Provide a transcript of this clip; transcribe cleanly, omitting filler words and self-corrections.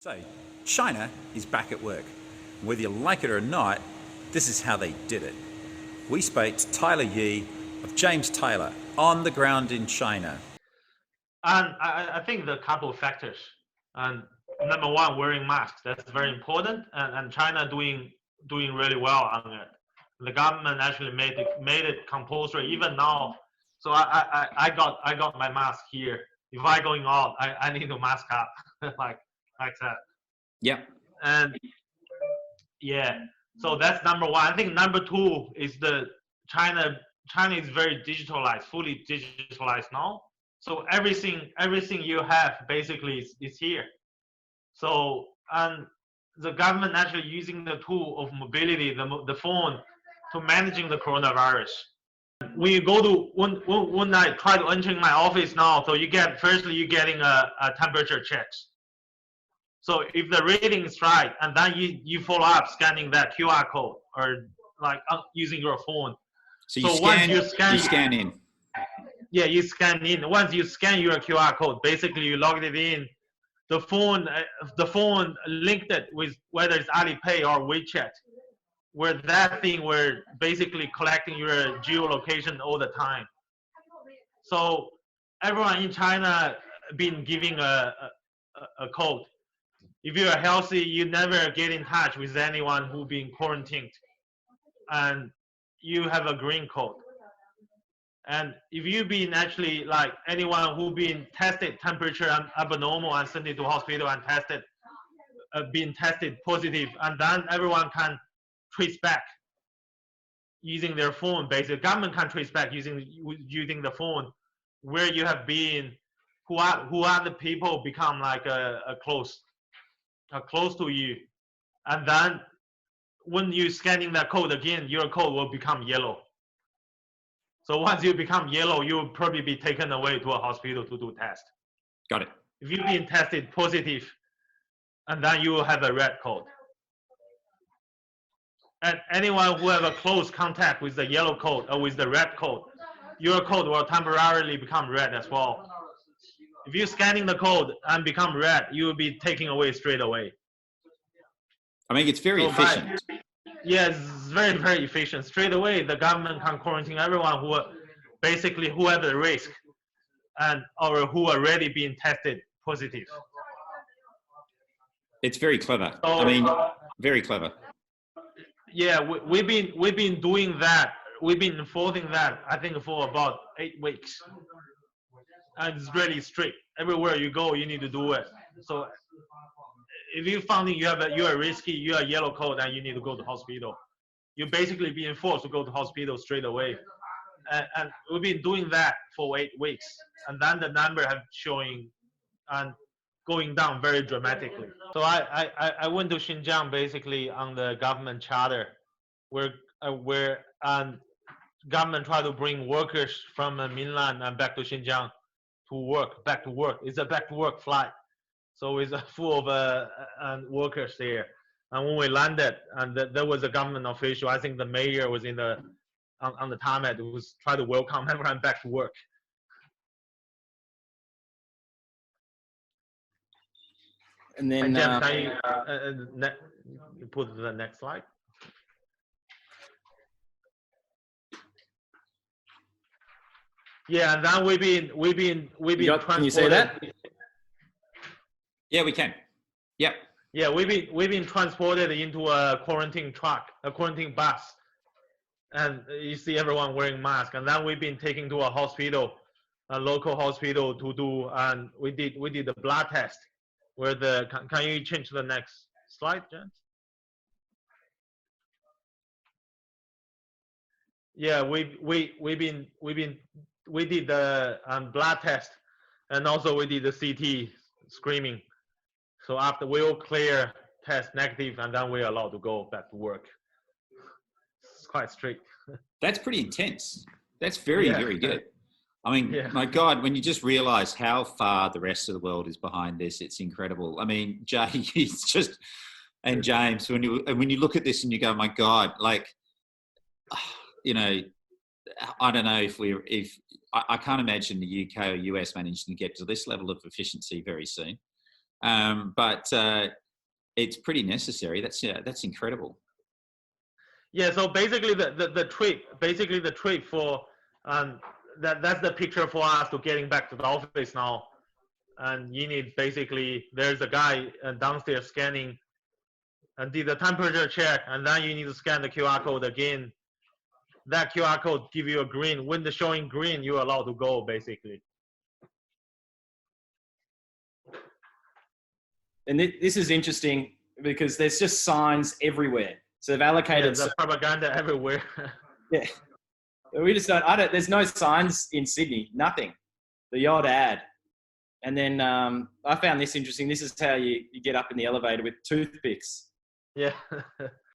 So, China is back at work. Whether you like it or not, this is how they did it. We spoke to Tyler Ye of JamesTyler on the ground in China. And I think the couple of factors. And number one, wearing masks. That's very important. And China doing really well on it. The government actually made it compulsory even now. So I got my mask here. If I going out, I need to mask up like that. Yeah. And yeah, so that's number one. I think number two is the China is very digitalized, fully digitalized now. So everything you have basically is here. So and the government actually using the tool of mobility, the phone, to managing the coronavirus. When you go to when I try to enter in my office now, so you're getting a temperature checks. So if the reading is right, and then you follow up scanning that QR code or like using your phone. So once you scan in. Yeah, you scan in. Once you scan your QR code, basically you logged it in. The phone linked it with whether it's Alipay or WeChat, where that thing were basically collecting your geolocation all the time. So everyone in China been giving a code. If you are healthy, you never get in touch with anyone who been quarantined, and you have a green code. And if you've been actually like anyone who been tested temperature abnormal and sent it to hospital and been tested positive, and then everyone can trace back using their phone. Basically, government can trace back using the phone where you have been, who are the people become like a close to you, and then when you scanning that code again, your code will become yellow. So once you become yellow, you will probably be taken away to a hospital to do test. Got it. If you've been tested positive, and then you will have a red code. And anyone who have a close contact with the yellow code or with the red code, your code will temporarily become red as well. If you're scanning the code and become red, you will be taken away straight away. I mean, it's very efficient. Yeah, it's very, very efficient. Straight away, the government can quarantine everyone who have the risk or who are already being tested positive. It's very clever. So, I mean, very clever. Yeah, we've been doing that. We've been enforcing that, I think, for about 8 weeks. And it's really strict. Everywhere you go, you need to do it. So if you found you are risky, you are yellow code, and you need to go to hospital, you're basically being forced to go to hospital straight away. And we've been doing that for 8 weeks, and then the number have showing and going down very dramatically. So I went to Xinjiang basically on the government charter, where government try to bring workers from mainland and back to Xinjiang back to work. It's a back to work flight. So it's full of workers there. And when we landed, and there was a government official, I think the mayor was on the tarmac, was trying to welcome everyone back to work. And then James, can you put the next slide? Yeah, and then we've been Can you say that? Yeah, we can. Yeah. Yeah, we've been transported into a quarantine truck, a quarantine bus, and you see everyone wearing masks. And then we've been taken to a hospital, a local hospital, to do, and we did the blood test. Where can you change to the next slide, James? Yeah, we did the blood test, and also we did the CT screening. So after we all clear, test negative, and then we're allowed to go back to work. It's quite strict. That's pretty intense. That's very, very good. I mean, my God, when you just realize how far the rest of the world is behind this, it's incredible. I mean, Jay, it's just, and James, when you look at this and you go, my God, like, you know, I don't know if I can't imagine the UK or US managing to get to this level of efficiency very soon. But it's pretty necessary. That's incredible. Yeah. So basically, the trip for that's the picture for us to getting back to the office now. And you need basically there's a guy downstairs scanning and did the temperature check, and then you need to scan the QR code again. That QR code give you a green. When the showing green, you're allowed to go basically. And this is interesting because there's just signs everywhere. So they've allocated the propaganda everywhere. Yeah, we just don't. There's no signs in Sydney. Nothing. The odd ad. And then I found this interesting. This is how you get up in the elevator with toothpicks. Yeah.